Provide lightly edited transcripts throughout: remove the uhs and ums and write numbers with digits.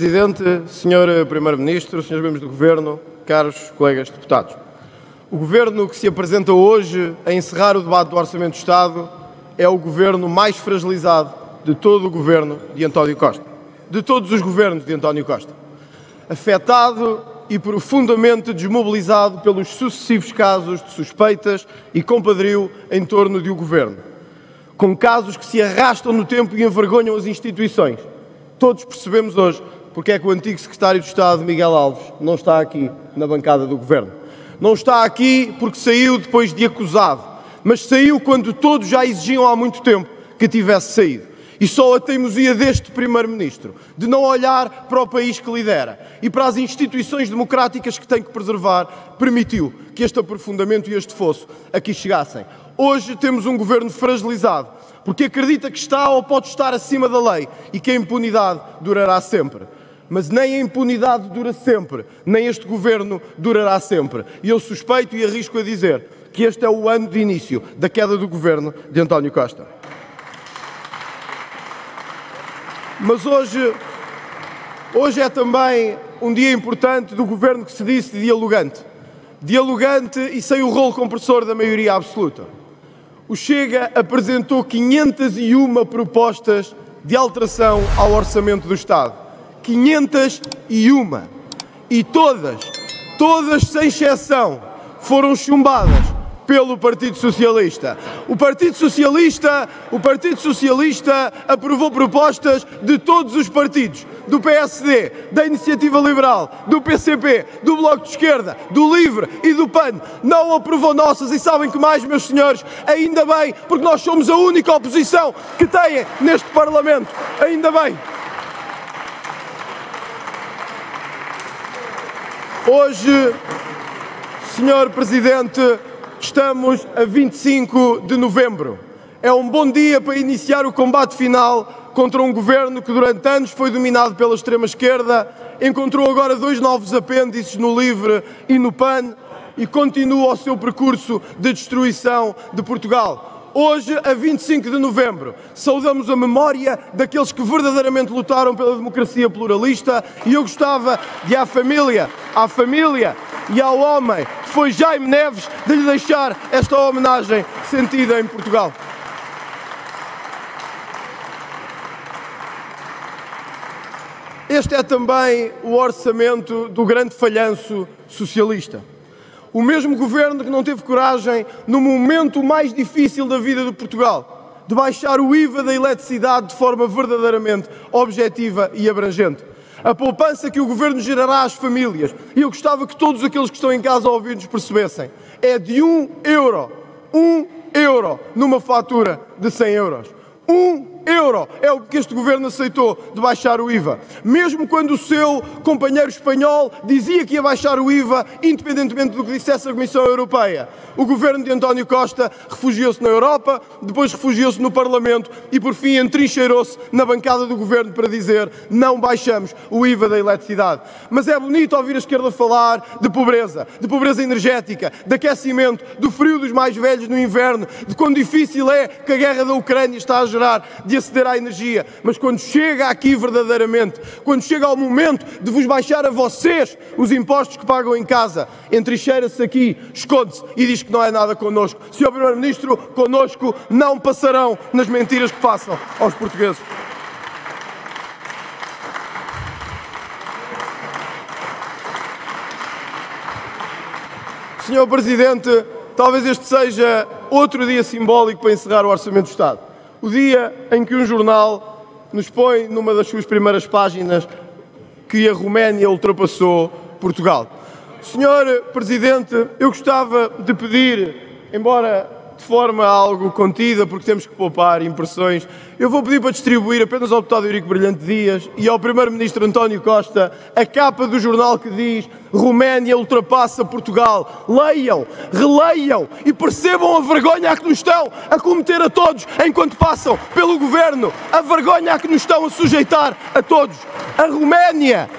Presidente, Sr. Primeiro-Ministro, Srs. Membros do Governo, caros colegas deputados. O Governo que se apresenta hoje a encerrar o debate do Orçamento do Estado é o Governo mais fragilizado de todo o Governo de António Costa. De todos os governos de António Costa. Afetado e profundamente desmobilizado pelos sucessivos casos de suspeitas e compadrio em torno de o Governo. Com casos que se arrastam no tempo e envergonham as instituições. Todos percebemos hoje porque é que o antigo Secretário de Estado, Miguel Alves, não está aqui na bancada do Governo. Não está aqui porque saiu depois de acusado, mas saiu quando todos já exigiam há muito tempo que tivesse saído. E só a teimosia deste Primeiro-Ministro, de não olhar para o país que lidera e para as instituições democráticas que tem que preservar, permitiu que este aprofundamento e este fosso aqui chegassem. Hoje temos um Governo fragilizado, porque acredita que está ou pode estar acima da lei e que a impunidade durará sempre. Mas nem a impunidade dura sempre, nem este Governo durará sempre. E eu suspeito e arrisco a dizer que este é o ano de início da queda do Governo de António Costa. Mas hoje é também um dia importante do Governo que se disse dialogante. Dialogante e sem o rolo compressor da maioria absoluta. O Chega apresentou 501 propostas de alteração ao Orçamento do Estado. 501. E todas sem exceção, foram chumbadas pelo Partido Socialista. O Partido Socialista aprovou propostas de todos os partidos, do PSD, da Iniciativa Liberal, do PCP, do Bloco de Esquerda, do LIVRE e do PAN. Não aprovou nossas e sabem que mais, meus senhores, ainda bem, porque nós somos a única oposição que têm neste Parlamento. Ainda bem. Hoje, Sr. Presidente, estamos a 25 de novembro. É um bom dia para iniciar o combate final contra um governo que durante anos foi dominado pela extrema-esquerda, encontrou agora 2 novos apêndices no LIVRE e no PAN e continua o seu percurso de destruição de Portugal. Hoje, a 25 de novembro, saudamos a memória daqueles que verdadeiramente lutaram pela democracia pluralista e eu gostava de à família e ao homem que foi Jaime Neves de lhe deixar esta homenagem sentida em Portugal. Este é também o orçamento do grande falhanço socialista. O mesmo governo que não teve coragem, no momento mais difícil da vida de Portugal, de baixar o IVA da eletricidade de forma verdadeiramente objetiva e abrangente. A poupança que o governo gerará às famílias, e eu gostava que todos aqueles que estão em casa a ouvir-nos percebessem, é de 1 euro. 1 euro numa fatura de 100 euros. 1 euro é o que este governo aceitou de baixar o IVA. Mesmo quando o seu companheiro espanhol dizia que ia baixar o IVA, independentemente do que dissesse a Comissão Europeia. O governo de António Costa refugiou-se na Europa, depois refugiou-se no Parlamento e por fim entrincheirou-se na bancada do governo para dizer não baixamos o IVA da eletricidade. Mas é bonito ouvir a esquerda falar de pobreza energética, de aquecimento, do frio dos mais velhos no inverno, de quão difícil é que a guerra da Ucrânia está a gerar de aceder à energia, mas quando chega aqui verdadeiramente, quando chega ao momento de vos baixar a vocês os impostos que pagam em casa, entrincheira-se aqui, esconde-se e diz que não é nada connosco. Sr. Primeiro-Ministro, connosco não passarão nas mentiras que passam aos portugueses. Sr. Presidente, talvez este seja outro dia simbólico para encerrar o Orçamento do Estado. O dia em que um jornal nos põe numa das suas primeiras páginas que a Roménia ultrapassou Portugal. Sr. Presidente, eu gostava de pedir, embora de forma algo contida, porque temos que poupar impressões, eu vou pedir para distribuir apenas ao deputado Eurico Brilhante Dias e ao Primeiro-Ministro António Costa a capa do jornal que diz Roménia ultrapassa Portugal. Leiam, releiam e percebam a vergonha a que nos estão a cometer a todos enquanto passam pelo governo, a vergonha a que nos estão a sujeitar a todos. A Roménia,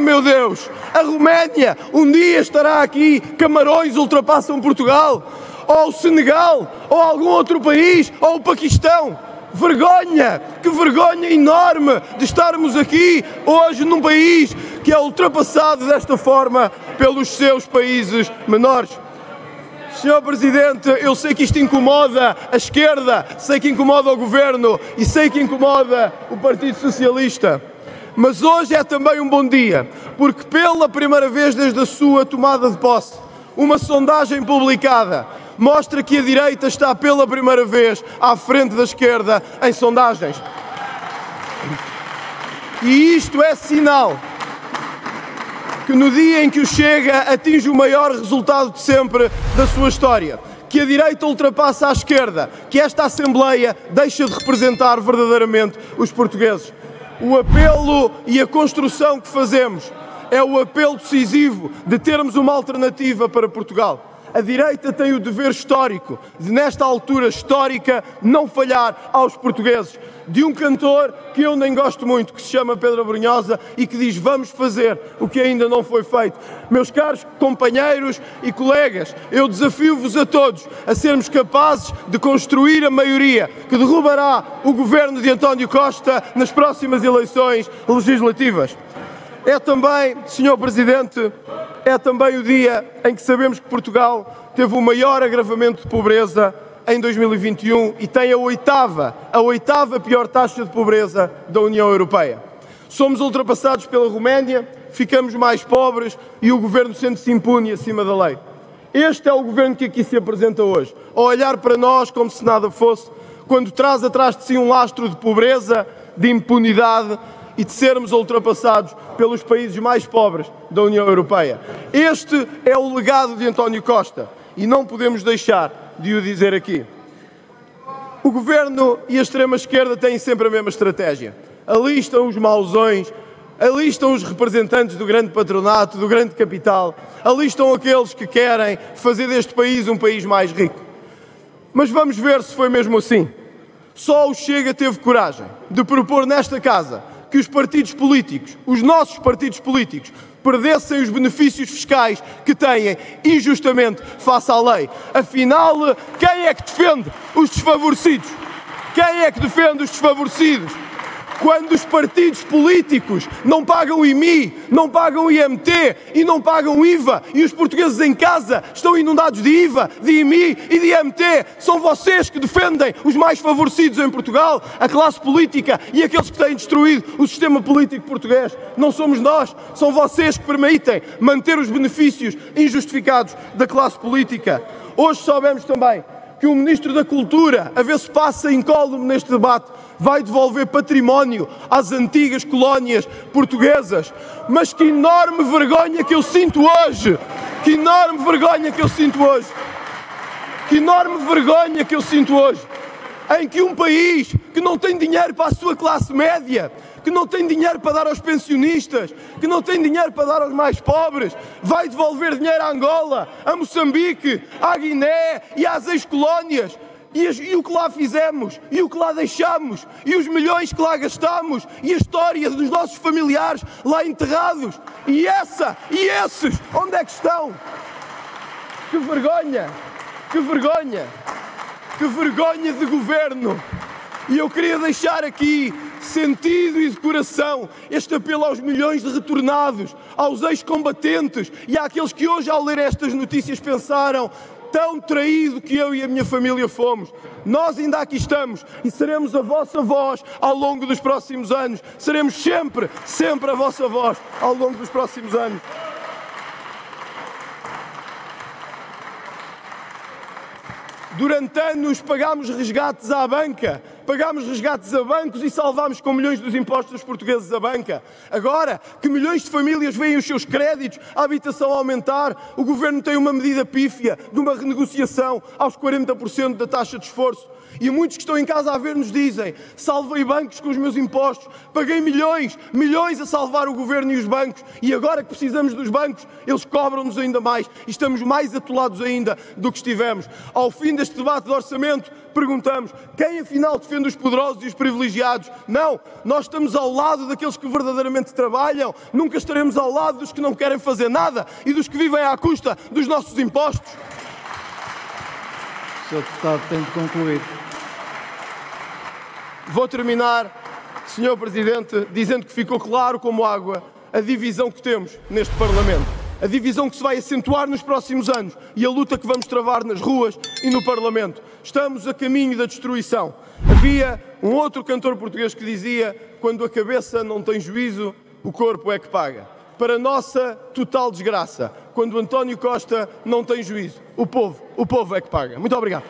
meu Deus, a Roménia um dia estará aqui, Camarões ultrapassam Portugal, ou o Senegal, ou algum outro país, ou o Paquistão. Vergonha! Que vergonha enorme de estarmos aqui hoje num país que é ultrapassado desta forma pelos seus países menores. Senhor Presidente, eu sei que isto incomoda a esquerda, sei que incomoda o Governo e sei que incomoda o Partido Socialista. Mas hoje é também um bom dia, porque pela primeira vez desde a sua tomada de posse, uma sondagem publicada mostra que a direita está pela primeira vez à frente da esquerda em sondagens. E isto é sinal que no dia em que o Chega atinge o maior resultado de sempre da sua história, que a direita ultrapassa a esquerda, que esta Assembleia deixa de representar verdadeiramente os portugueses. O apelo e a construção que fazemos é o apelo decisivo de termos uma alternativa para Portugal. A direita tem o dever histórico de, nesta altura histórica, não falhar aos portugueses. De um cantor que eu nem gosto muito, que se chama Pedro Brunhosa e que diz: vamos fazer o que ainda não foi feito. Meus caros companheiros e colegas, eu desafio-vos a todos a sermos capazes de construir a maioria que derrubará o governo de António Costa nas próximas eleições legislativas. É também, Sr. Presidente, é também o dia em que sabemos que Portugal teve o maior agravamento de pobreza em 2021 e tem a oitava pior taxa de pobreza da União Europeia. Somos ultrapassados pela Roménia, ficamos mais pobres e o Governo sente-se impune acima da lei. Este é o Governo que aqui se apresenta hoje, a olhar para nós como se nada fosse, quando traz atrás de si um lastro de pobreza, de impunidade e de sermos ultrapassados pelos países mais pobres da União Europeia. Este é o legado de António Costa e não podemos deixar de o dizer aqui. O Governo e a extrema-esquerda têm sempre a mesma estratégia. Ali estão os mausões, ali estão os representantes do grande patronato, do grande capital, ali estão aqueles que querem fazer deste país um país mais rico. Mas vamos ver se foi mesmo assim. Só o Chega teve coragem de propor nesta casa que os partidos políticos, os nossos partidos políticos, perdessem os benefícios fiscais que têm injustamente face à lei. Afinal, quem é que defende os desfavorecidos? Quem é que defende os desfavorecidos? Quando os partidos políticos não pagam IMI, não pagam IMT e não pagam IVA e os portugueses em casa estão inundados de IVA, de IMI e de IMT, são vocês que defendem os mais favorecidos em Portugal, a classe política e aqueles que têm destruído o sistema político português. Não somos nós, são vocês que permitem manter os benefícios injustificados da classe política. Hoje soubemos também que o Ministro da Cultura, a ver se passa incólume neste debate, vai devolver património às antigas colónias portuguesas. Mas que enorme vergonha que eu sinto hoje! Que enorme vergonha que eu sinto hoje! Que enorme vergonha que eu sinto hoje! Em que um país que não tem dinheiro para a sua classe média, que não tem dinheiro para dar aos pensionistas, que não tem dinheiro para dar aos mais pobres, vai devolver dinheiro a Angola, a Moçambique, à Guiné e às ex-colónias. E o que lá fizemos, e o que lá deixamos, e os milhões que lá gastamos, e a história dos nossos familiares lá enterrados. E esses, onde é que estão? Que vergonha! Que vergonha! Que vergonha de governo! E eu queria deixar aqui sentido e de coração este apelo aos milhões de retornados, aos ex-combatentes e àqueles que hoje, ao ler estas notícias, pensaram: tão traído que eu e a minha família fomos. Nós ainda aqui estamos e seremos a vossa voz ao longo dos próximos anos. Seremos sempre, sempre a vossa voz ao longo dos próximos anos. Durante anos pagámos resgates à banca, pagámos resgates a bancos e salvámos com milhões dos impostos dos portugueses a banca. Agora que milhões de famílias veem os seus créditos, a habitação aumentar, o Governo tem uma medida pífia de uma renegociação aos 40% da taxa de esforço. E muitos que estão em casa a ver-nos dizem: salvei bancos com os meus impostos, paguei milhões a salvar o Governo e os bancos, e agora que precisamos dos bancos, eles cobram-nos ainda mais e estamos mais atolados ainda do que estivemos. Ao fim deste debate de orçamento, perguntamos: quem afinal defende os poderosos e os privilegiados? Não, nós estamos ao lado daqueles que verdadeiramente trabalham, nunca estaremos ao lado dos que não querem fazer nada e dos que vivem à custa dos nossos impostos. O Sr. Deputado tem de concluir. Vou terminar, Sr. Presidente, dizendo que ficou claro como água a divisão que temos neste Parlamento. A divisão que se vai acentuar nos próximos anos e a luta que vamos travar nas ruas e no Parlamento. Estamos a caminho da destruição. Havia um outro cantor português que dizia: quando a cabeça não tem juízo, o corpo é que paga. Para nossa total desgraça, quando António Costa não tem juízo, o povo é que paga. Muito obrigado.